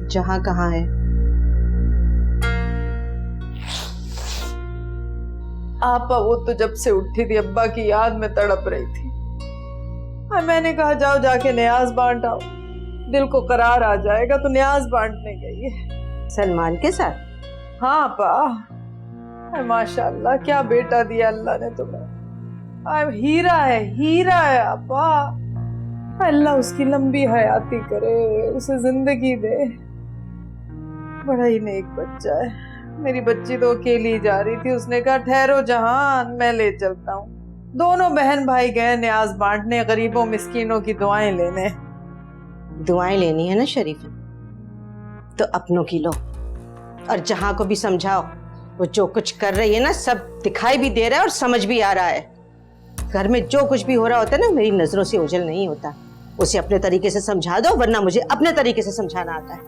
जहां कहाँ है? आपा वो तो जब से उठी थी अब्बा की याद में तड़प रही थी। मैंने कहा जाओ जाके न्याज बांट आओ, दिल को करार आ जाएगा, तो न्याज बांटने गई है। सलमान के साथ? हाँ आपा, माशाल्लाह क्या बेटा दिया अल्लाह ने तुम्हें। हीरा है आपा। अल्लाह उसकी लंबी हयाती करे, उसे जिंदगी दे। बड़ा ही नेक बच्चा है। मेरी बच्ची तो अकेली जा रही थी, उसने कहा ठहरो जहान, मैं ले चलता हूँ। दोनों बहन भाई गए न्याज बांटने, गरीबों मिस्कीनों की दुआएं लेने। दुआएं लेनी है ना शरीफा, तो अपनों की लो, और जहां को भी समझाओ। वो जो कुछ कर रही है ना, सब दिखाई भी दे रहा है और समझ भी आ रहा है। घर में जो कुछ भी हो रहा होता है ना, मेरी नजरों से ओझल नहीं होता। उसे अपने तरीके से समझा दो, वरना मुझे अपने तरीके से समझाना आता है।